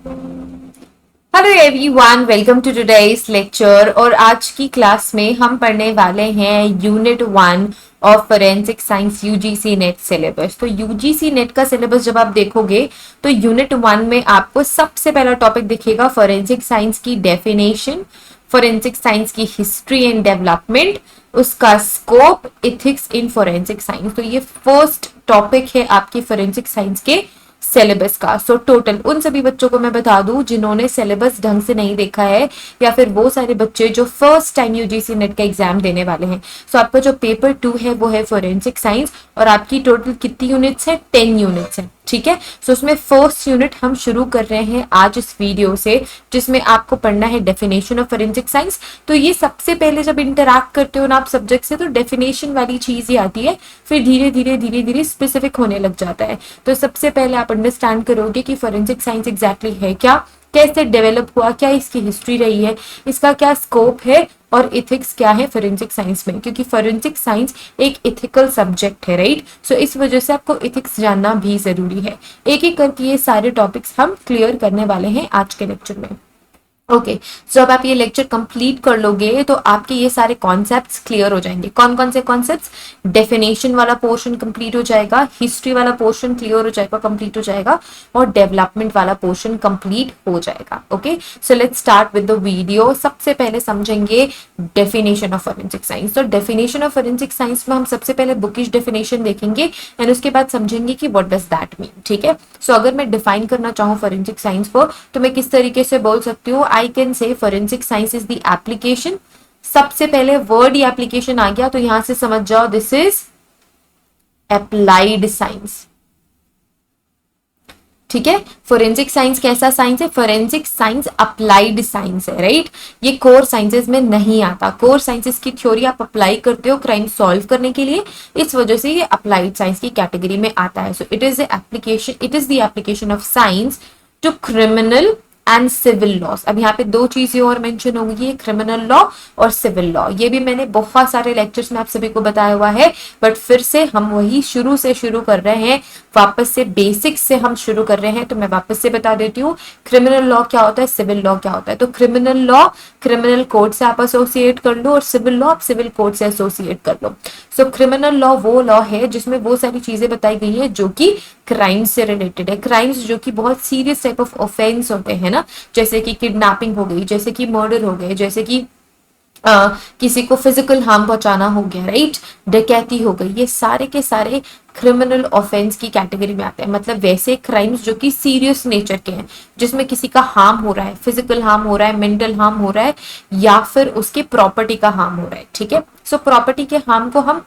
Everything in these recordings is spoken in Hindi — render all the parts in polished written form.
Hello everyone, welcome to today's lecture. और आज की क्लास में हम पढ़ने वाले हैं unit 1 of forensic science UGC NET syllabus. तो यूजीसी नेट का सिलेबस जब आप देखोगे तो यूनिट 1 में आपको सबसे पहला टॉपिक दिखेगा फोरेंसिक साइंस की डेफिनेशन, फोरेंसिक साइंस की हिस्ट्री एंड डेवलपमेंट, उसका स्कोप, इथिक्स इन फोरेंसिक साइंस। तो ये फर्स्ट टॉपिक है आपकी फोरेंसिक साइंस के सिलेबस का। सो टोटल उन सभी बच्चों को मैं बता दूं जिन्होंने सिलेबस ढंग से नहीं देखा है, या फिर वो सारे बच्चे जो फर्स्ट टाइम यूजीसी नेट का एग्जाम देने वाले हैं। सो आपका जो पेपर 2 है वो है फोरेंसिक साइंस, और आपकी टोटल कितनी यूनिट्स है? 10 यूनिट्स है, ठीक है। सो उसमें फर्स्ट यूनिट हम शुरू कर रहे हैं आज इस वीडियो से, जिसमें आपको पढ़ना है डेफिनेशन ऑफ फोरेंसिक साइंस। तो ये सबसे पहले जब इंटरैक्ट करते हो ना आप सब्जेक्ट से, तो डेफिनेशन वाली चीज ही आती है, फिर धीरे धीरे स्पेसिफिक होने लग जाता है। तो सबसे पहले आप अंडरस्टैंड करोगे कि फोरेंसिक साइंस एग्जैक्टली है क्या, कैसे डेवलप हुआ, क्या इसकी हिस्ट्री रही है, इसका क्या स्कोप है, और इथिक्स क्या है फोरेंसिक साइंस में, क्योंकि फोरेंसिक साइंस एक इथिकल सब्जेक्ट है, राइट। सो इस वजह से आपको इथिक्स जानना भी जरूरी है। एक एक करके ये सारे टॉपिक्स हम क्लियर करने वाले हैं आज के लेक्चर में। ओके, सो अब आप ये लेक्चर कंप्लीट कर लोगे तो आपके ये सारे कॉन्सेप्ट्स क्लियर हो जाएंगे। कौन कौन से कॉन्सेप्ट्स? डेफिनेशन वाला पोर्शन कंप्लीट हो जाएगा, हिस्ट्री वाला पोर्शन क्लियर हो जाएगा, कंप्लीट हो जाएगा, और डेवलपमेंट वाला पोर्शन कंप्लीट हो जाएगा। Okay, so let's start with the video. सबसे पहले समझेंगे डेफिनेशन ऑफ फोरेंसिक साइंस। तो डेफिनेशन ऑफ फोरेंसिक साइंस में हम सबसे पहले बुकिश डेफिनेशन देखेंगे एंड उसके बाद समझेंगे कि व्हाट डज दैट मीन, ठीक है। सो अगर मैं डिफाइन करना चाहूँ फोरेंसिक साइंस को, तो मैं किस तरीके से बोल सकती हूँ? I can say forensic science is the application. सबसे पहले वर्ड ही एप्लीकेशन आ गया, तो यहां से समझ जाओ दिस इज अप्लाइड साइंस, ठीक है। फोरेंसिक साइंस कैसा साइंस है? फोरेंसिक साइंस अप्लाइड साइंस है, राइट। ये कोर साइंसेस में नहीं आता। कोर साइंसेस की थ्योरी आप अप्लाई करते हो क्राइम सॉल्व करने के लिए, इस वजह से ये अप्लाइड साइंस की कैटेगरी में आता है। So it is the application, it is the application of science to criminal and civil laws. अब यहाँ पे दो चीजें और मेंशन होंगी, क्रिमिनल लॉ और सिविल लॉ। ये भी मैंने बहुत सारे लेक्चर्स में आप सभी को बताया हुआ है, बट फिर से हम वही शुरू से शुरू कर रहे हैं, वापस से बेसिक्स से हम शुरू कर रहे हैं। तो मैं वापस से बता देती हूँ, क्रिमिनल लॉ क्या होता है, सिविल लॉ क्या होता है। तो क्रिमिनल लॉ क्रिमिनल कोड से आप एसोसिएट कर लो, और सिविल लॉ आप सिविल कोड से एसोसिएट कर लो। सो क्रिमिनल लॉ वो लॉ है जिसमें वो सारी चीजें बताई गई है जो कि क्राइम से रिलेटेड है। क्राइम्स जो कि बहुत सीरियस टाइप ऑफ ऑफेंस होते हैं ना, जैसे कि किडनैपिंग हो गई, जैसे कि मर्डर हो गए, जैसे कि किसी को फिजिकल हार्म पहुंचाना हो गया, राइट, डकैती हो गई, ये सारे के सारे क्रिमिनल ऑफेंस की कैटेगरी में आते हैं। मतलब वैसे क्राइम्स जो कि सीरियस नेचर के हैं, जिसमें किसी का हार्म हो रहा है, फिजिकल हार्म हो रहा है, मेंटल हार्म हो रहा है, या फिर उसके प्रॉपर्टी का हार्म हो रहा है, ठीक है। सो प्रॉपर्टी के हार्म को हम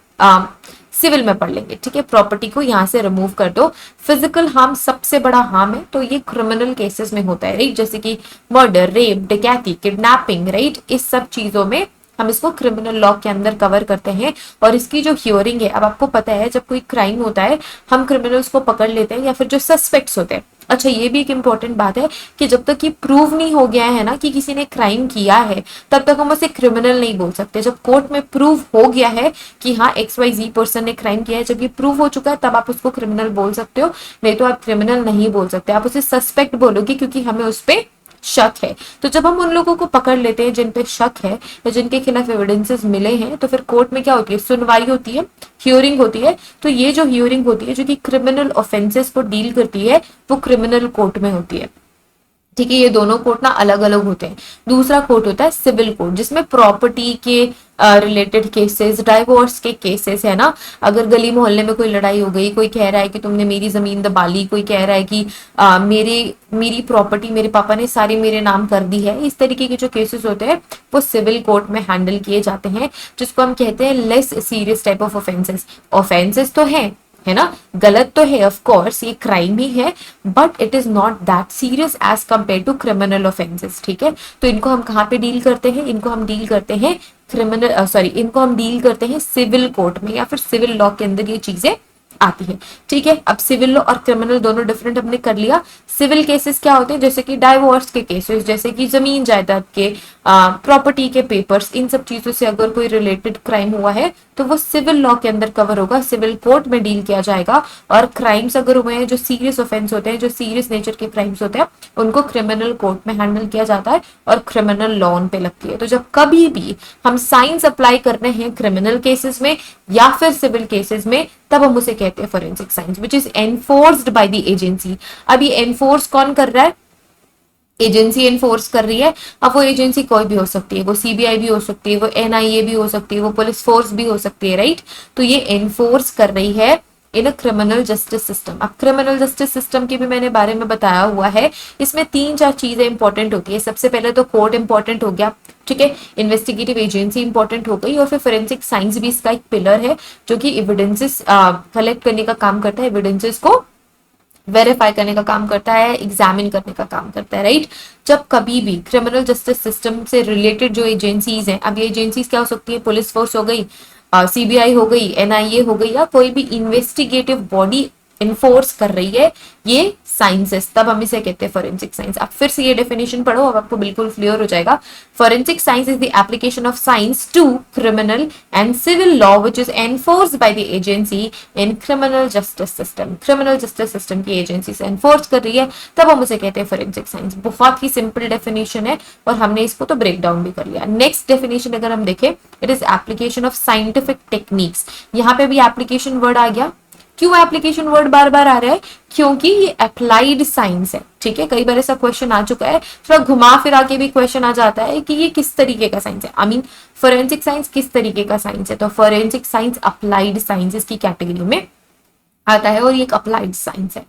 सिविल में पढ़ लेंगे, ठीक है। प्रॉपर्टी को यहां से रिमूव कर दो। फिजिकल हार्म सबसे बड़ा हार्म है, तो ये क्रिमिनल केसेस में होता है, राइट, जैसे कि मर्डर, रेप, डकैती, किडनैपिंग, राइट। इस सब चीजों में हम इसको क्रिमिनल लॉ के अंदर कवर करते हैं। और इसकी जो हियरिंग है, अब आपको पता है जब कोई क्राइम होता है हम क्रिमिनल्स को पकड़ लेते हैं, या फिर जो सस्पेक्ट्स होते हैं। अच्छा, ये भी एक इंपॉर्टेंट बात है कि जब तक ये प्रूव नहीं हो गया है ना कि किसी ने क्राइम किया है, तब तक हम उसे क्रिमिनल नहीं बोल सकते। जब कोर्ट में प्रूव हो गया है कि हाँ XYZ पर्सन ने क्राइम किया है, जब ये प्रूव हो चुका है, तब आप उसको क्रिमिनल बोल सकते हो, नहीं तो आप क्रिमिनल नहीं बोल सकते, आप उसे सस्पेक्ट बोलोगे, क्योंकि हमें उस पर शक है। तो जब हम उन लोगों को पकड़ लेते हैं जिन पे शक है या जिनके खिलाफ एविडेंसेस मिले हैं, तो फिर कोर्ट में क्या होती है? सुनवाई होती है, हियरिंग होती है। तो ये जो हियरिंग होती है जो कि क्रिमिनल ऑफेंसेस को डील करती है, वो क्रिमिनल कोर्ट में होती है, ठीक है। ये दोनों कोर्ट ना अलग अलग होते हैं। दूसरा कोर्ट होता है सिविल कोर्ट, जिसमें प्रॉपर्टी के रिलेटेड केसेस, डाइवोर्स के केसेस है ना। अगर गली मोहल्ले में कोई लड़ाई हो गई, कोई कह रहा है कि तुमने मेरी जमीन दबा ली, कोई कह रहा है कि मेरी प्रॉपर्टी मेरे पापा ने सारी मेरे नाम कर दी है, इस तरीके के जो केसेस होते हैं वो सिविल कोर्ट में हैंडल किए जाते हैं, जिसको हम कहते हैं less serious type of offences. Offences तो है ना, गलत तो है, ऑफ कोर्स ये क्राइम ही है, but it is not that serious as compare to criminal offences, ठीक है। तो इनको हम कहाँ पे डील करते हैं? इनको हम डील करते हैं इनको हम डील करते हैं सिविल कोर्ट में, या फिर सिविल लॉ के अंदर ये चीजें आती है, ठीक है। अब सिविल लॉ और क्रिमिनल दोनों डिफरेंट हमने कर लिया। सिविल केसेस क्या होते हैं? जैसे कि डाइवोर्स के केसेस, जैसे कि जमीन जायदाद के, प्रॉपर्टी के पेपर्स, इन सब चीजों से अगर कोई रिलेटेड क्राइम हुआ है तो वो सिविल लॉ के अंदर कवर होगा, सिविल कोर्ट में डील किया जाएगा। और क्राइम्स अगर हुए हैं, जो सीरियस ऑफेंस होते हैं, जो सीरियस नेचर के क्राइम्स होते हैं, उनको क्रिमिनल कोर्ट में हैंडल किया जाता है और क्रिमिनल लॉ उन पे लगती है। तो जब कभी भी हम साइंस अप्लाई करने हैं क्रिमिनल केसेस में या फिर सिविल केसेस में, तब हम उसे कहते हैं forensic science, which is enforced by the agency. अब ये एनफोर्स कौन कर रहा है? एजेंसी एनफोर्स कर रही है। अब वो एजेंसी कोई भी हो सकती है, वो सीबीआई भी हो सकती है, वो एनआईए भी हो सकती है, वो पुलिस फोर्स भी हो सकती है, राइट। तो ये एनफोर्स कर रही है इन अ क्रिमिनल जस्टिस सिस्टम। अब क्रिमिनल जस्टिस सिस्टम के भी मैंने बारे में बताया हुआ है। इसमें 3-4 चीजें इंपॉर्टेंट होती है। सबसे पहले तो कोर्ट इंपॉर्टेंट हो गया, ठीक है, इन्वेस्टिगेटिव एजेंसी इंपॉर्टेंट हो गई, और फिर फोरेंसिक साइंस भी इसका एक पिलर है जो कि एविडेंसेस कलेक्ट करने का काम करता है, एविडेंसेस को वेरीफाई करने का काम करता है, एग्जामिन करने का काम करता है, राइट। जब कभी भी क्रिमिनल जस्टिस सिस्टम से रिलेटेड जो एजेंसीज हैं, अब ये एजेंसीज क्या हो सकती है? पुलिस फोर्स हो गई, सीबीआई हो गई, एनआईए हो गई, या कोई भी इन्वेस्टिगेटिव बॉडी इन्फोर्स कर रही है ये साइंसेस, तब हम इसे कहते हैं फोरेंसिक साइंस। अब फिर से ये डेफिनेशन पढ़ो, अब आपको बिल्कुल क्लियर हो जाएगा। Forensic science is the application of science to criminal and civil law which is enforced by the agency in criminal justice system. Criminal justice system की एजेंसी से एनफोर्स कर रही है, तब हम उसे कहते हैं फोरेंसिक साइंस। बहुत ही सिंपल डेफिनेशन है और हमने इसको तो ब्रेक डाउन भी कर लिया। नेक्स्ट डेफिनेशन अगर हम देखें, it is application of scientific techniques. यहाँ पे भी एप्लीकेशन वर्ड आ गया। क्यों एप्लीकेशन वर्ड बार बार आ रहा है? क्योंकि ये अप्लाइड साइंस है, ठीक है। कई बार ऐसा क्वेश्चन आ चुका है, थोड़ा घुमा फिरा के भी क्वेश्चन आ जाता है कि ये किस तरीके का साइंस है, आई मीन फोरेंसिक साइंस किस तरीके का साइंस है। तो फोरेंसिक साइंस अप्लाइड साइंसेस की कैटेगरी में आता है और ये एक अप्लाइड साइंस है,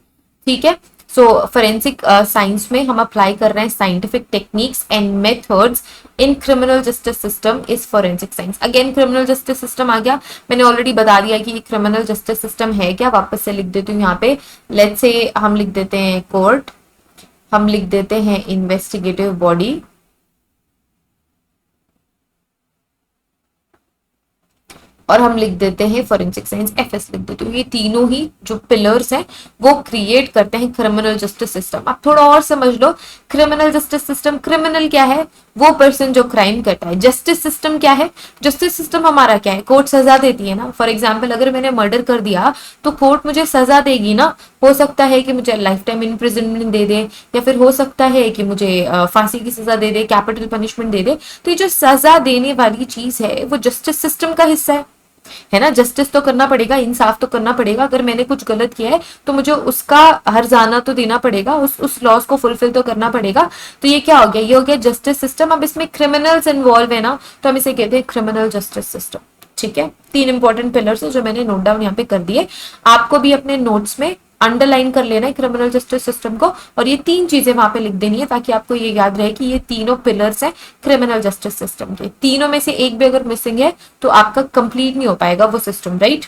ठीक है। सो फोरेंसिक साइंस में हम अप्लाई कर रहे हैं scientific techniques and methods in criminal justice system is forensic science. Again criminal justice system आ गया, मैंने ऑलरेडी बता दिया कि क्रिमिनल जस्टिस सिस्टम है क्या। वापस से लिख देती हूँ यहाँ पे, लेट्स से हम लिख देते हैं कोर्ट, हम लिख देते हैं इन्वेस्टिगेटिव बॉडी, और हम लिख देते हैं फोरेंसिक साइंस, एफएस लिख देते हैं। ये तीनों ही जो पिलर्स हैं वो क्रिएट करते हैं क्रिमिनल जस्टिस सिस्टम। अब थोड़ा और समझ लो, क्रिमिनल जस्टिस सिस्टम, क्रिमिनल क्या है? वो पर्सन जो क्राइम करता है। जस्टिस सिस्टम क्या है? जस्टिस सिस्टम हमारा क्या है? कोर्ट सजा देती है ना। फॉर एग्जाम्पल अगर मैंने मर्डर कर दिया तो कोर्ट मुझे सजा देगी ना। हो सकता है कि मुझे लाइफ टाइम इम्प्रिजनमेंट दे दे, या फिर हो सकता है कि मुझे फांसी की सजा दे दे, कैपिटल पनिशमेंट दे दे। तो ये जो सजा देने वाली चीज है वो जस्टिस सिस्टम का हिस्सा है ना। जस्टिस तो करना पड़ेगा, इंसाफ तो करना पड़ेगा। अगर मैंने कुछ गलत किया है तो मुझे उसका हर्जाना तो देना पड़ेगा, उस लॉस को फुलफिल तो करना पड़ेगा। तो ये क्या हो गया? ये हो गया जस्टिस सिस्टम। अब इसमें क्रिमिनल्स इन्वॉल्व है ना, तो हम इसे कहते हैं क्रिमिनल जस्टिस सिस्टम, ठीक है। 3 इंपॉर्टेंट पिलर्स है जो मैंने नोट डाउन यहाँ पे कर दिए। आपको भी अपने नोट्स में अंडरलाइन कर लेना है क्रिमिनल जस्टिस सिस्टम को, और ये 3 चीजें वहां पे लिख देनी है ताकि आपको ये याद रहे कि ये तीनों पिलर्स हैं क्रिमिनल जस्टिस सिस्टम के। तीनों में से एक भी अगर मिसिंग है तो आपका कंप्लीट नहीं हो पाएगा वो system, right.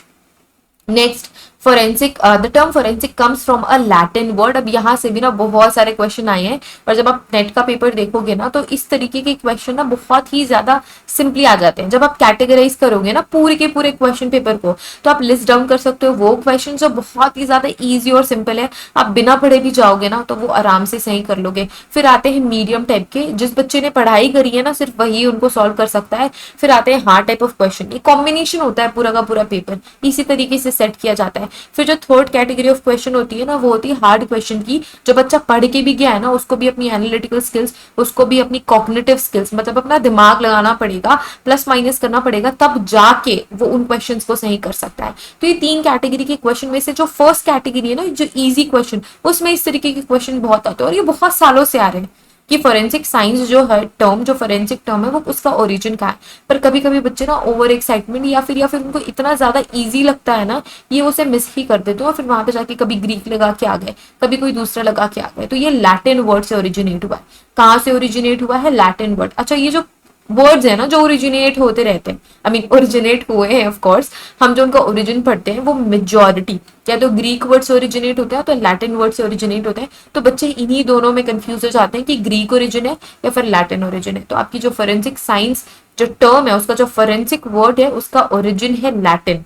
Next, forensic, the term forensic comes from a Latin word. अब यहाँ से भी ना बहुत सारे क्वेश्चन आए हैं, और जब आप नेट का पेपर देखोगे ना तो इस तरीके के क्वेश्चन ना बहुत ही ज्यादा सिंपली आ जाते हैं। जब आप कैटेगराइज करोगे ना पूरे के पूरे क्वेश्चन पेपर को, तो आप लिस्ट डाउन कर सकते हो वो क्वेश्चन जो बहुत ही ज्यादा इजी और सिंपल है। आप बिना पढ़े भी जाओगे ना तो वो आराम से सही कर लोगे। फिर आते हैं मीडियम टाइप के, जिस बच्चे ने पढ़ाई करी है ना सिर्फ वही उनको सॉल्व कर सकता है। फिर आते हैं हार्ड टाइप ऑफ क्वेश्चन, ये कॉम्बिनेशन होता है पूरा का पूरा पेपर, इसी तरीके से सेट किया जाता है। फिर जो थर्ड कैटेगरी ऑफ क्वेश्चन होती है ना वो होती है हार्ड क्वेश्चन की। जो बच्चा पढ़ के भी गया है ना उसको भी अपनी एनालिटिकल स्किल्स, उसको भी अपनी कॉग्निटिव स्किल्स, मतलब अपना दिमाग लगाना पड़ेगा, प्लस माइनस करना पड़ेगा, तब जाके वो उन क्वेश्चंस को सही कर सकता है। तो ये 3 कैटेगरी के क्वेश्चन में से जो फर्स्ट कैटेगरी है ना, जो इजी क्वेश्चन, उसमें इस तरीके के क्वेश्चन बहुत आते हैं, और ये बहुत सालों से आ रहे हैं कि फोरेंसिक साइंस जो है टर्म, जो फोरेंसिक टर्म है वो उसका ओरिजिन का है। पर कभी कभी बच्चे ना ओवर एक्साइटमेंट या फिर उनको इतना ज्यादा इजी लगता है ना, ये उसे मिस ही कर देते हैं, और फिर वहां पे जाके कभी ग्रीक लगा के आ गए, कभी कोई दूसरा लगा के आ गए। तो ये लैटिन वर्ड से ओरिजिनेट हुआ है। कहाँ से ओरिजिनेट हुआ है? Latin word. अच्छा, ये जो वर्ड्स है ना जो ओरिजिनेट होते रहते हैं, आई मीन ओरिजिनेट हुए हैं ऑफ कोर्स, हम जो उनका ओरिजिन पढ़ते हैं वो मेजॉरिटी या तो ग्रीक वर्ड से ओरिजिनेट होता है तो लैटिन वर्ड से ओरिजिनेट होते हैं। तो बच्चे इन्हीं दोनों में कंफ्यूज हो जाते हैं कि ग्रीक ओरिजिन है या फिर लैटिन ओरिजिन है। तो आपकी जो फोरेंसिक साइंस जो टर्म है उसका जो फोरेंसिक वर्ड है उसका ओरिजिन है लैटिन,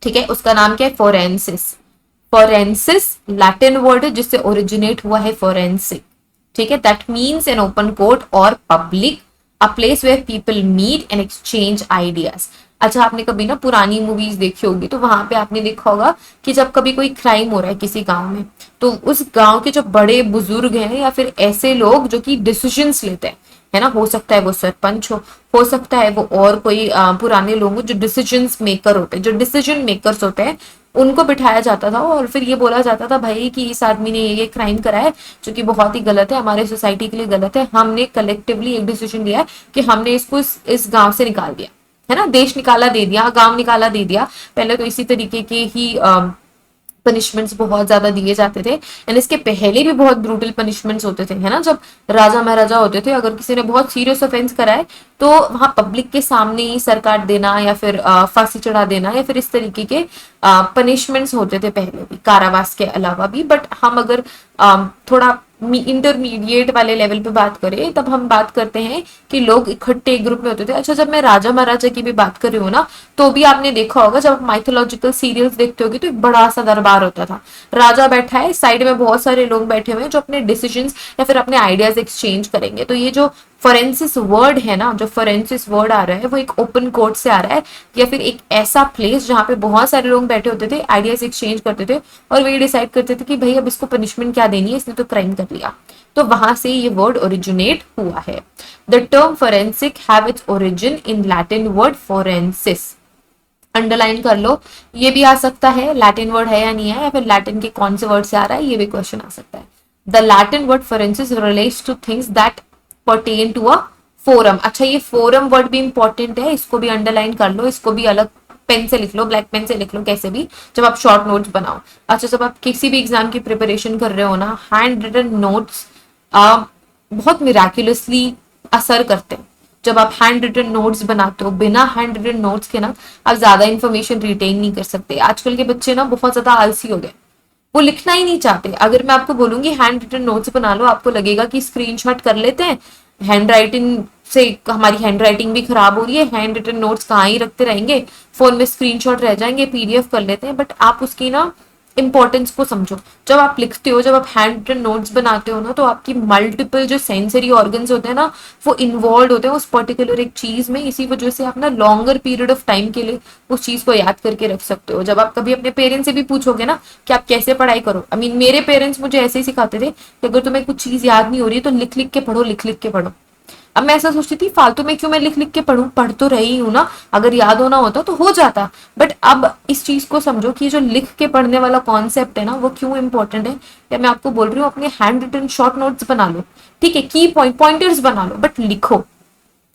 ठीक है। उसका नाम क्या है? फोरेंसिस। फोरेंसिस लैटिन वर्ड है जिससे ओरिजिनेट हुआ है फोरेंसिक, ठीक है। That means an open court और public, a place where people meet and exchange ideas. अच्छा, आपने कभी ना पुरानी मूवीज देखी होगी तो वहां पे आपने देखा होगा कि जब कभी कोई क्राइम हो रहा है किसी गांव में, तो उस गांव के जो बड़े बुजुर्ग हैं या फिर ऐसे लोग जो कि डिसीजंस लेते हैं, है ना, हो सकता है वो सरपंच हो सकता है वो और कोई पुराने लोग हो जो डिसीजंस मेकर होते हैं, जो डिसीजन मेकर्स होते हैं, उनको बिठाया जाता था और फिर ये बोला जाता था भाई कि इस आदमी ने ये क्राइम करा है जो कि बहुत ही गलत है, हमारे सोसाइटी के लिए गलत है, हमने कलेक्टिवली एक डिसीजन लिया है कि हमने इसको इस गांव से निकाल दिया, है ना, देश निकाला दे दिया, गांव निकाला दे दिया। पहले तो इसी तरीके के ही पनिशमेंट्स बहुत ज्यादा दिए जाते थे, एंड इसके पहले भी बहुत ब्रूटल पनिशमेंट्स होते थे, है ना, जब राजा महाराजा होते थे, अगर किसी ने बहुत सीरियस ऑफेंस करा है तो वहां पब्लिक के सामने ही सर काट देना या फिर फांसी चढ़ा देना या फिर इस तरीके के पनिशमेंट्स होते थे पहले भी, कारावास के अलावा भी। बट हम अगर थोड़ा इंटरमीडिएट वाले लेवल पे बात करें तब हम बात करते हैं कि लोग इकट्ठे एक ग्रुप में होते थे। अच्छा, जब मैं राजा महाराजा की भी बात कर रही हूँ ना, तो भी आपने देखा होगा जब माइथोलॉजिकल सीरियल्स देखते होगे तो एक बड़ा सा दरबार होता था, राजा बैठा है, साइड में बहुत सारे लोग बैठे हुए हैं जो अपने डिसीजंस या फिर अपने आइडियाज एक्सचेंज करेंगे। तो ये जो फोरेंसिस वर्ड है ना, जो फोरेंसिस वर्ड आ रहा है वो एक ओपन कोर्ट से आ रहा है, या फिर एक ऐसा प्लेस जहाँ पे बहुत सारे लोग बैठे होते थे, आइडियाज एक्सचेंज करते थे और वे डिसाइड करते थे कि भाई अब इसको पनिशमेंट क्या देनी है, इसने तो क्राइम कर लिया। तो वहां से ये वर्ड ओरिजिनेट हुआ है। The term forensic have its origin in Latin word forensis. Underline कर लो, ये भी आ सकता है लैटिन वर्ड है या नहीं है, या फिर लैटिन के कौन से वर्ड से आ रहा है, ये भी क्वेश्चन आ सकता है। The Latin word forensis relates to things that pertain to a forum. अच्छा, ये फोरम वर्ड भी इंपॉर्टेंट है, इसको भी अंडरलाइन कर लो, इसको भी अलग पेन से लिख लो, ब्लैक पेन से लिख लो, कैसे भी, जब आप शॉर्ट नोट्स बनाओ। अच्छा, जब आप किसी भी एग्जाम की प्रिपरेशन कर रहे हो ना, हैंड रिटन नोट्स बहुत मिराक्युलसली असर करते हैं। जब आप हैंड रिटन नोट्स बनाते हो, बिना हैंड रिटन नोट्स के ना आप ज्यादा इन्फॉर्मेशन रिटेन नहीं कर सकते। आजकल के बच्चे ना बहुत ज्यादा आलसी हो गए, वो लिखना ही नहीं चाहते। अगर मैं आपको बोलूंगी हैंड रिटन नोट्स बना लो, आपको लगेगा कि स्क्रीनशॉट कर लेते हैं, हैंड राइटिंग से हमारी हैंड राइटिंग भी खराब हो रही है, हैंड रिटन नोट्स कहाँ ही रखते रहेंगे, फोन में स्क्रीनशॉट रह जाएंगे, पीडीएफ कर लेते हैं। बट आप उसकी ना इंपॉर्टेंस को समझो। जब आप लिखते हो, जब आप हैंड रिटन नोट्स बनाते हो ना, तो आपकी मल्टीपल जो सेंसरी ऑर्गन्स होते हैं ना, वो इन्वॉल्व होते हैं उस पर्टिकुलर एक चीज में। इसी वजह से आप ना लॉन्गर पीरियड ऑफ टाइम के लिए उस चीज को याद करके रख सकते हो। जब आप कभी अपने पेरेंट्स से भी पूछोगे ना कि आप कैसे पढ़ाई करो, आई मीन मेरे पेरेंट्स मुझे ऐसे ही सिखाते थे कि अगर तुम्हें कुछ चीज याद नहीं हो रही है तो लिख लिख के पढ़ो, लिख लिख के पढ़ो। अब मैं ऐसा सोचती थी फालतू में क्यों मैं लिख लिख के पढ़ूं, पढ़ तो रही हूं ना, अगर याद होना होता तो हो जाता। बट अब इस चीज को समझो कि जो लिख के पढ़ने वाला कॉन्सेप्ट है ना, वो क्यों इंपॉर्टेंट है। या मैं आपको बोल रही हूँ अपने हैंड रिटन शॉर्ट नोट्स बना लो, ठीक है, की पॉइंटर्स बना लो, बट लिखो।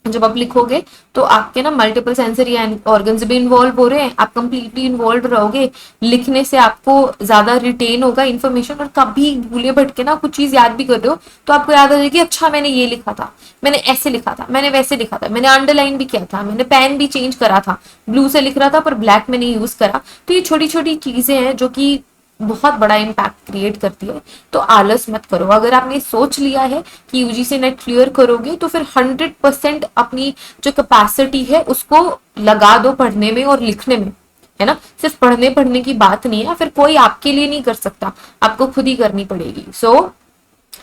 जब आप लिखोगे तो आपके ना मल्टीपल सेंसरी ऑर्गन्स भी इन्वॉल्व हो रहे हैं, आप कंप्लीटली इन्वॉल्व रहोगे। लिखने से आपको ज्यादा रिटेन होगा इन्फॉर्मेशन, और कभी भूले भटके ना कुछ चीज याद भी कर रहे हो तो आपको याद आ जाएगी, अच्छा मैंने ये लिखा था, मैंने ऐसे लिखा था, मैंने वैसे लिखा था, मैंने अंडरलाइन भी किया था, मैंने पेन भी चेंज करा था, ब्लू से लिख रहा था पर ब्लैक में नहीं यूज करा। तो ये छोटी छोटी चीजें हैं जो कि बहुत बड़ा इम्पैक्ट क्रिएट करती है। तो आलस मत करो। अगर आपने सोच लिया है कि यूजीसी नेट क्लियर करोगे तो फिर 100% अपनी जो कैपेसिटी है उसको लगा दो पढ़ने में और लिखने में, है ना। सिर्फ पढ़ने पढ़ने की बात नहीं है, फिर कोई आपके लिए नहीं कर सकता, आपको खुद ही करनी पड़ेगी। सो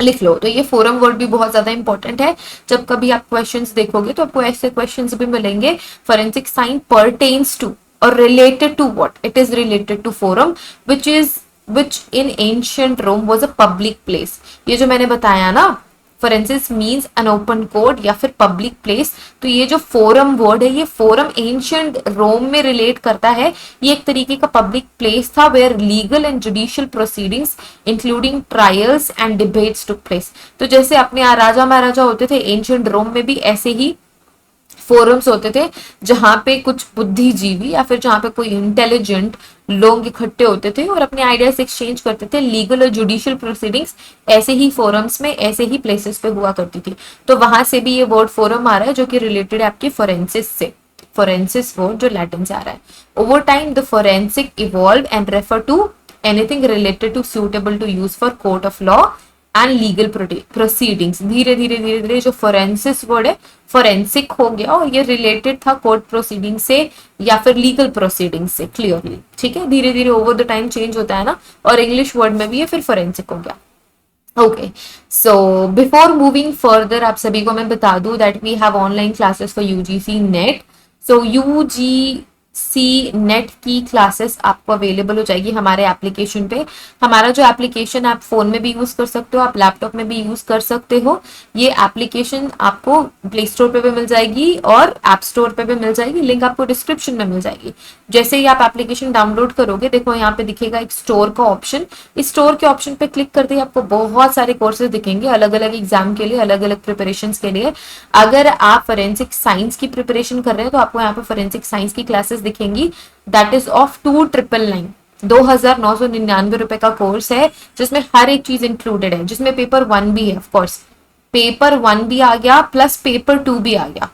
लिख लो। तो ये फोरम वर्ड भी बहुत ज्यादा इंपॉर्टेंट है। जब कभी आप क्वेश्चंस देखोगे तो आपको ऐसे क्वेश्चंस भी मिलेंगे, फोरेंसिक साइंस परटेन्स टू और related to what, it is related to forum which in ancient Rome was a public place। ये जो मैंने बताया ना, फोरेंसिस मीन्स एन ओपन कोर्ट या फिर पब्लिक प्लेस। तो ये जो फोरम वर्ड है, ये फोरम एंशियंट रोम में रिलेट करता है। ये एक तरीके का पब्लिक प्लेस था where legal and judicial proceedings including trials and debates took place. तो जैसे अपने यहाँ राजा महाराजा होते थे, एंशियंट रोम में भी ऐसे ही फोरम्स होते थे जहां पे कुछ बुद्धिजीवी या फिर जहां पे कोई इंटेलिजेंट लोग इकट्ठे होते थे और अपने आइडियाज एक्सचेंज करते थे। लीगल और जुडिशियल प्रोसीडिंग्स ऐसे ही फोरम्स में, ऐसे ही प्लेसेस पे हुआ करती थी। तो वहां से भी ये वर्ड फोरम आ रहा है जो कि रिलेटेड है आपकी फोरेंसिस से। फोरेंसिस वर्ड जो लैटिन से आ रहा है। Over time the forensic evolve and refer to anything related to suitable to use for court of law and legal proceedings. धीरे धीरे धीरे धीरे जो फोरेंसिस वर्ड है फोरेंसिक हो गया और ये रिलेटेड था कोर्ट प्रोसीडिंग से या फिर लीगल प्रोसीडिंग से, क्लियरली, ठीक है। धीरे धीरे ओवर द टाइम चेंज होता है ना, और इंग्लिश वर्ड में भी ये फिर फोरेंसिक हो गया। Okay, so before moving further आप सभी को मैं बता दूं that we have online classes for UGC NET. So UGC NET की क्लासेस आपको अवेलेबल हो जाएगी हमारे एप्लीकेशन पे। हमारा जो एप्लीकेशन आप फोन में भी यूज कर सकते हो, आप लैपटॉप में भी यूज कर सकते हो। ये एप्लीकेशन आपको प्ले स्टोर पे भी मिल जाएगी और ऐप स्टोर पे भी मिल जाएगी, लिंक आपको डिस्क्रिप्शन में मिल जाएगी। जैसे ही आप एप्लीकेशन डाउनलोड करोगे, देखो यहाँ पे दिखेगा एक स्टोर का ऑप्शन। इस स्टोर के ऑप्शन पे क्लिक करते ही आपको बहुत सारे कोर्सेज दिखेंगे, अलग अलग एग्जाम के लिए, अलग अलग प्रिपरेशन के लिए। अगर आप फोरेंसिक साइंस की प्रिपरेशन कर रहे हैं तो आपको यहाँ पे फोरेंसिक साइंस की क्लासेस दिखेंगी, दैट इज ऑफ 2999, 2,999 का कोर्स है, जिसमें हर एक चीज इंक्लूडेड है, जिसमें पेपर 1 भी है। ऑफकोर्स पेपर 1 भी आ गया प्लस पेपर 2 भी आ गया।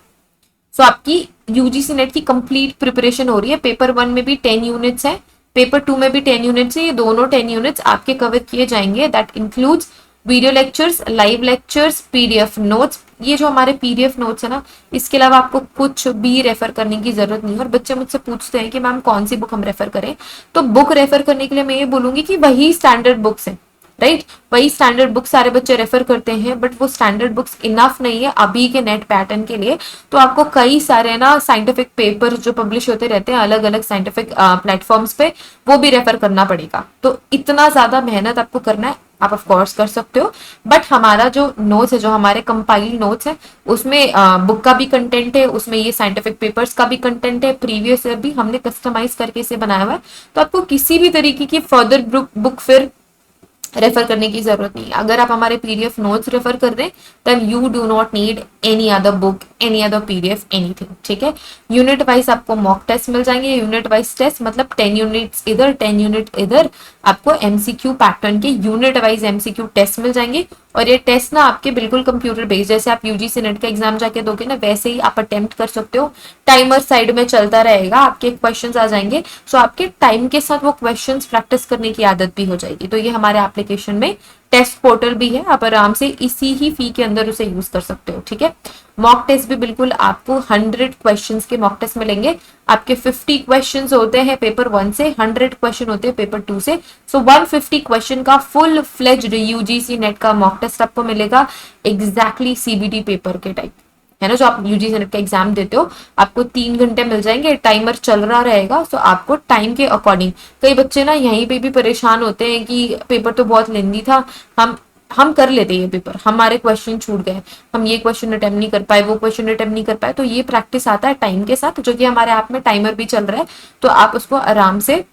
सो आपकी यूजीसी नेट की कंप्लीट प्रिपरेशन हो रही है। पेपर 1 में भी 10 यूनिट्स है, पेपर 2 में भी 10 यूनिट्स है। ये दोनों 10 यूनिट्स आपके कवर किए जाएंगे। That includes video lectures, live lectures, PDF notes. ये जो हमारे पीडीएफ नोट्स है ना, इसके अलावा आपको कुछ भी रेफर करने की जरूरत नहीं है। और बच्चे मुझसे पूछते हैं कि मैम कौन सी बुक हम रेफर करें, तो बुक रेफर करने के लिए मैं ये बोलूंगी कि वही स्टैंडर्ड बुक्स है, राइट। वही स्टैंडर्ड बुक्स सारे बच्चे रेफर करते हैं, बट वो स्टैंडर्ड बुक्स इनफ नहीं है अभी के नेट पैटर्न के लिए। तो आपको कई सारे ना साइंटिफिक पेपर जो पब्लिश होते रहते हैं अलग अलग साइंटिफिक प्लेटफॉर्म्स पे, वो भी रेफर करना पड़ेगा। तो इतना ज्यादा मेहनत आपको करना है, आप ऑफ कोर्स कर सकते हो। बट हमारा जो नोट्स है, जो हमारे कंपाइल्ड नोट्स है, उसमें बुक का भी कंटेंट है, उसमें ये साइंटिफिक पेपर्स का भी कंटेंट है, प्रीवियस ईयर भी हमने कस्टमाइज करके इसे बनाया हुआ है। तो आपको किसी भी तरीके की फर्दर बुक फिर रेफर करने की जरूरत नहीं है। अगर आप हमारे पीडीएफ नोट्स रेफर कर रहे हैं, then you do not need any other book, any other PDF, anything, ठीक है। यूनिट वाइज आपको मॉक टेस्ट मिल जाएंगे। यूनिट वाइज टेस्ट मतलब 10 यूनिट्स इधर, 10 यूनिट इधर, आपको एमसीक्यू पैटर्न के यूनिट वाइज एमसीक्यू टेस्ट मिल जाएंगे। और ये टेस्ट ना आपके बिल्कुल कंप्यूटर बेस्ड, जैसे आप यूजीसी नेट का एग्जाम जाके दोगे ना, वैसे ही आप अटेम्प्ट कर सकते हो। टाइमर साइड में चलता रहेगा, आपके क्वेश्चंस आ जाएंगे। सो आपके टाइम के साथ वो क्वेश्चंस प्रैक्टिस करने की आदत भी हो जाएगी। तो ये हमारे एप्लीकेशन में टेस्ट पोर्टल भी है, आप आराम से इसी ही फी के अंदर उसे यूज कर सकते हो, ठीक है। मॉक टेस्ट भी बिल्कुल आपको 100 क्वेश्चंस के मॉक टेस्ट मिलेंगे। आपके 50 क्वेश्चंस होते हैं पेपर 1 से, 100 क्वेश्चन होते हैं पेपर 2 से। सो 150 क्वेश्चन का फुल फ्लेज्ड यूजीसी नेट का मॉक टेस्ट आपको मिलेगा, एग्जैक्टली सीबीटी पेपर के टाइप, है ना। जो आप यूजीसी नेट का एग्जाम देते हो, आपको 3 घंटे मिल जाएंगे, टाइमर चल रहा रहेगा। सो आपको टाइम के अकॉर्डिंग, कई बच्चे ना यहीं पे भी परेशान होते हैं कि पेपर तो बहुत लेंदी था, हम कर लेते ये पेपर, हमारे क्वेश्चन छूट गए, हम ये क्वेश्चन अटेम्प्ट नहीं कर पाए, वो क्वेश्चन अटेम्प्ट नहीं कर पाए। तो ये प्रैक्टिस आता है टाइम के साथ, जो कि हमारे ऐप में टाइमर भी चल रहा है, तो आप उसको आराम से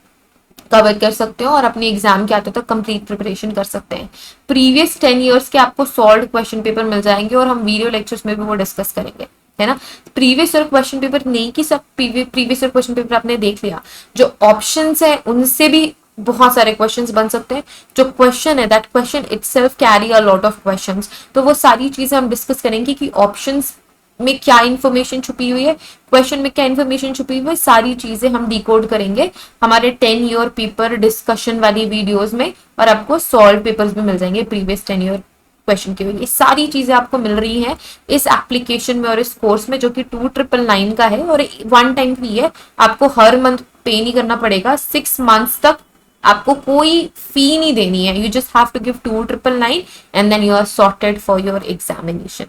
कवर कर सकते हो और अपने एग्जाम के आते तक कंप्लीट प्रिपरेशन कर सकते हैं। प्रीवियस 10 इयर्स के आपको सॉल्व क्वेश्चन पेपर मिल जाएंगे और हम वीडियो लेक्चर्स में भी वो डिस्कस करेंगे, है ना। प्रीवियस ईयर क्वेश्चन पेपर नहीं कि सब प्रीवियस ईयर क्वेश्चन पेपर आपने देख लिया, जो ऑप्शंस है उनसे भी बहुत सारे क्वेश्चंस बन सकते हैं। जो क्वेश्चन है, that question itself carry a lot of questions. तो वो सारी चीजें हम डिस्कस करेंगे कि ऑप्शंस में क्या इन्फॉर्मेशन छुपी हुई है, क्वेश्चन में क्या इन्फॉर्मेशन छुपी हुई है, सारी चीजें हम डिकोड करेंगे हमारे 10 ईयर पेपर डिस्कशन वाली वीडियोस में। और आपको सॉल्व पेपर्स भी मिल जाएंगे प्रीवियस 10 ईयर क्वेश्चन की। ये सारी चीजें आपको मिल रही हैं इस एप्लीकेशन में और इस कोर्स में, जो कि 2999 का है और 1 टाइम फी है। आपको हर मंथ पे नहीं करना पड़ेगा, 6 मंथ्स तक आपको कोई फी नहीं देनी है। You just have to give 2999 and then you are sorted for your examination.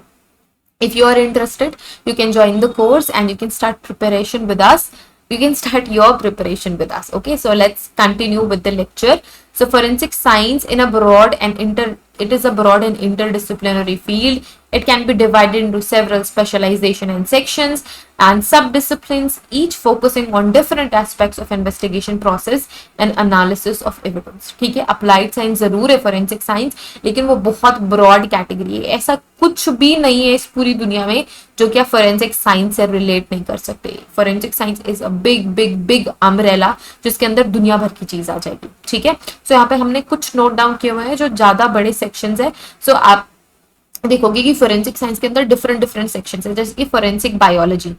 If you are interested, you can join the course and you can start preparation with us. You can start your preparation with us. Okay, so let's continue with the lecture. So forensic science it is a broad and interdisciplinary field. It can be divided into several specialization and sections and subdisciplines, each focusing on different aspects of investigation process and analysis of evidence. ठीक है, अप्लाइड साइंस जरूर है फोरेंसिक साइंस, लेकिन वो बहुत ब्रॉड कैटेगरी है। ऐसा कुछ भी नहीं है इस पूरी दुनिया में जो कि आप फोरेंसिक साइंस से रिलेट नहीं कर सकते। Forensic science is a big big big umbrella, जिसके अंदर दुनिया भर की चीज आ जाएगी, ठीक है। सो यहाँ पे हमने कुछ नोट डाउन किए हुए हैं जो ज्यादा बड़े सेक्शंस है। सो आप देखोगे कि फोरेंसिक साइंस के अंदर डिफरेंट डिफरेंट सेक्शंस है, जैसे कि फोरेंसिक बायोलॉजी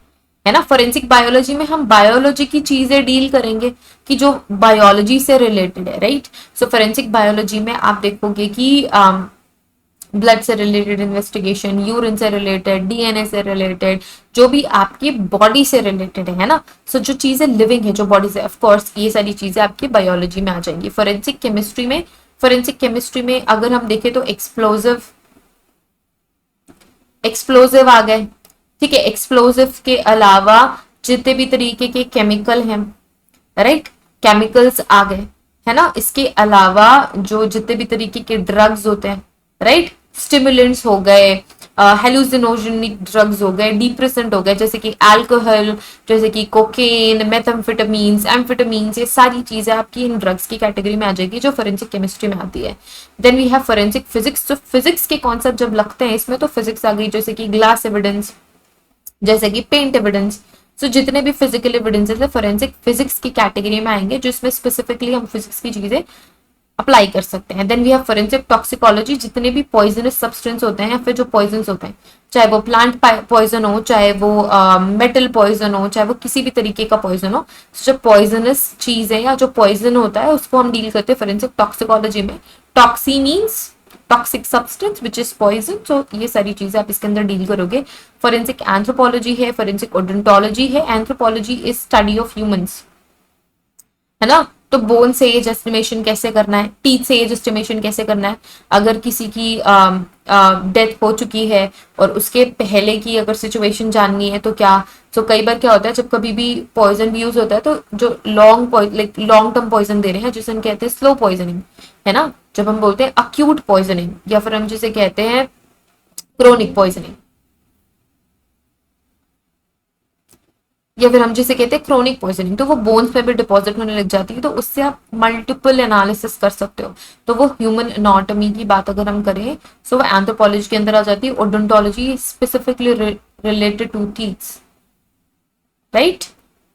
है ना। फोरेंसिक बायोलॉजी में हम बायोलॉजी की चीजें डील करेंगे कि जो बायोलॉजी से रिलेटेड है, राइट। सो फोरेंसिक बायोलॉजी में आप देखोगे कि ब्लड से रिलेटेड इन्वेस्टिगेशन, यूरिन से रिलेटेड, डीएनए से रिलेटेड, जो भी आपकी बॉडी से रिलेटेड है ना। सो जो चीजें लिविंग है, जो बॉडी से, ऑफ कोर्स ये सारी चीजें आपकी बायोलॉजी में आ जाएंगी। फोरेंसिक केमिस्ट्री में अगर हम देखें तो एक्सप्लोजिव आ गए, ठीक है। एक्सप्लोजिव के अलावा जितने भी तरीके के केमिकल हैं, राइट, केमिकल्स आ गए, है ना। इसके अलावा जो जितने भी तरीके के ड्रग्स होते हैं, राइट, स्टिमुलेंट्स हो गए, हेलुसिनोजेनिक ड्रग्स हो गए, डिप्रेसेंट हो गए, जैसे कि अल्कोहल, जैसे कि कोकेन, मेथाम्फेटामीन्स, एम्फेटामीन्स, ये सारी चीजें आपकी इन ड्रग्स की कैटेगरी में आ जाएगी जो फोरेंसिक केमिस्ट्री में आती है। Then we have forensic physics. तो फिजिक्स के कॉन्सेप्ट जब लगते हैं इसमें, तो फिजिक्स आ गई, जैसे कि ग्लास एविडेंस, जैसे कि पेंट एविडेंस। सो जितने भी फिजिकल एविडेंसेस है फोरेंसिक फिजिक्स की कैटेगरी में आएंगे, जिसमें स्पेसिफिकली हम फिजिक्स की चीजें अप्लाई कर सकते हैं। Then we have forensic toxicology, जितने भी पॉइजनस सब्सटेंस होते हैं या फिर जो पॉइजन होते हैं, चाहे वो प्लांट पॉइजन हो, चाहे वो मेटल पॉइजन हो, चाहे वो किसी भी तरीके का पॉइजन हो, जो पॉइजनस चीज है या जो पॉइजन होता है उसको हम डील करते हैं फोरेंसिक टॉक्सिकोलॉजी में। Toxi means toxic substance which is poison. So ये सारी चीजें आप इसके अंदर डील करोगे। फोरेंसिक एंथ्रोपोलॉजी है, फोरेंसिक ओडोंटोलॉजी है। Anthropology is study of humans, है ना। तो बोन से एज एस्टिमेशन कैसे करना है, टीथ से एज एस्टिमेशन कैसे करना है, अगर किसी की डेथ हो चुकी है और उसके पहले की अगर सिचुएशन जाननी है तो क्या। तो कई बार क्या होता है, जब कभी भी पॉइजन भी यूज होता है तो जो लॉन्ग टर्म पॉइजन दे रहे हैं, जिसे हम कहते हैं स्लो पॉइजनिंग, है ना। जब हम बोलते हैं अक्यूट पॉइजनिंग, या फिर हम जिसे कहते हैं क्रोनिक पॉइजनिंग, या फिर हम जिसे कहते हैं क्रोनिक पॉइजनिंग, तो वो बोन्स पे भी डिपॉजिट होने लग जाती है। तो उससे आप मल्टीपल एनालिसिस कर सकते हो। तो वो ह्यूमन एनाटॉमी की बात अगर हम करें, सो वो एंथ्रोपोलॉजी के अंदर आ जाती है। Odontology specifically related to teeths, right.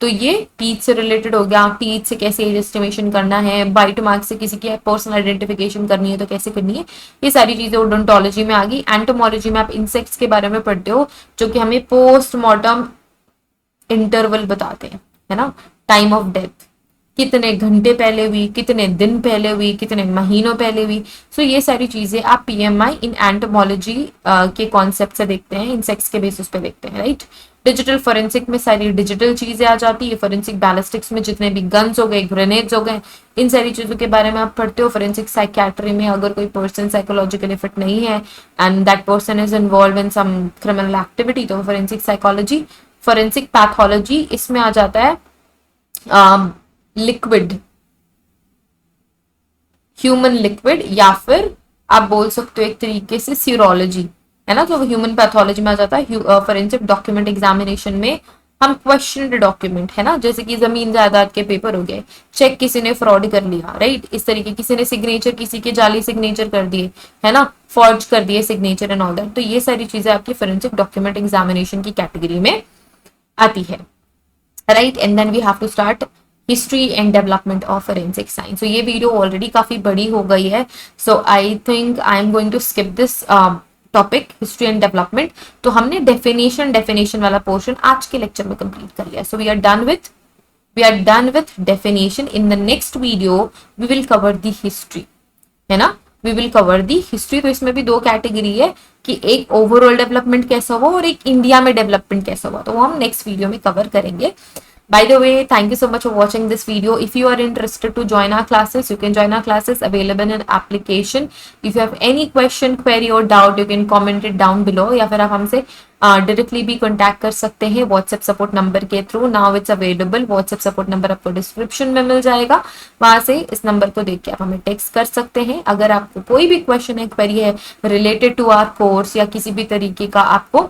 तो ये टीथ से रिलेटेड हो गया, टीथ से कैसे एज एस्टिमेशन करना है, बाइट मार्क से किसी की पर्सनल आइडेंटिफिकेशन करनी है तो कैसे करनी है, ये सारी चीजें ओडोंटोलॉजी में आ गई। एंटोमोलॉजी में आप इंसेक्ट्स के बारे में पढ़ते हो, जो कि हमें पोस्टमार्टम इंटरवल बताते हैं, है ना। टाइम ऑफ डेथ कितने घंटे पहले हुई, कितने दिन पहले हुई, कितने महीनों पहले हुई। सो ये सारी चीजें आप पीएमआई इन एंटोमोलॉजी के कॉन्सेप्ट से देखते हैं, इंसेक्ट्स के बेसिस पे देखते हैं, राइट। डिजिटल फोरेंसिक में सारी डिजिटल चीजें आ जाती है। फोरेंसिक बैलिस्टिक्स में जितने भी गन्स हो गए, ग्रेनेड्स हो गए, इन सारी चीजों के बारे में आप पढ़ते हो। फोरेंसिक साइकियाट्री में अगर कोई पर्सन साइकोलॉजिकली फिट नहीं है and that person is involve in some criminal activity, तो फोरेंसिक साइकोलॉजी। फोरेंसिक पैथोलॉजी, इसमें आ जाता है लिक्विड, ह्यूमन लिक्विड, या फिर आप बोल सकते हो एक तरीके से सीरोलॉजी, है ना। तो ह्यूमन पैथोलॉजी में आ जाता है। फोरेंसिक डॉक्यूमेंट एग्जामिनेशन में हम क्वेश्चन डॉक्यूमेंट, है ना, जैसे कि जमीन जायदाद के पेपर हो गए, चेक किसी ने फ्रॉड कर लिया, राइट, इस तरीके किसी ने सिग्नेचर, किसी के जाली सिग्नेचर कर दिए, है ना, फॉर्ज कर दिए सिग्नेचर एंड ऑल दैट। तो ये सारी चीजें आपकी फोरेंसिक डॉक्यूमेंट एग्जामिनेशन की कैटेगरी में आती है, right. And then we have to start history and development of forensic science. तो ये वीडियो ऑलरेडी काफी बड़ी हो गई है, so I think I am going to skip this topic history and development. तो हमने डेफिनेशन वाला पोर्शन आज के लेक्चर में कंप्लीट कर लिया। So we are done with definition. In the next video we will cover the history, है ना, we will cover the history. तो इसमें भी दो कैटेगरी है कि एक ओवरऑल डेवलपमेंट कैसा हुआ और एक इंडिया में डेवलपमेंट कैसा हुआ, तो वो हम नेक्स्ट वीडियो में कवर करेंगे। By the way, thank you so much for watching this video. If you are interested to join our classes, you can join our classes available in application. If you have any question, query or doubt, you can comment it down below. या फिर आप हमसे डायरेक्टली भी कॉन्टैक्ट कर सकते हैं व्हाट्सएप सपोर्ट नंबर के through. Now it's available, WhatsApp support number आपको डिस्क्रिप्शन में मिल जाएगा, वहां से इस नंबर को देख के आप हमें टेक्स्ट कर सकते हैं। अगर आपको कोई भी क्वेश्चन है, क्वेरी है रिलेटेड टू आवर कोर्स, या किसी भी तरीके का आपको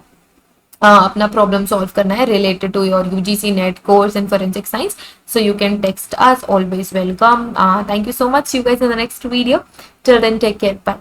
अपना प्रॉब्लम सॉल्व करना है related to your UGC NET course in forensic science, so you can text us. Always welcome. Thank you so much. See you guys in the next video. Till then, take care. Bye.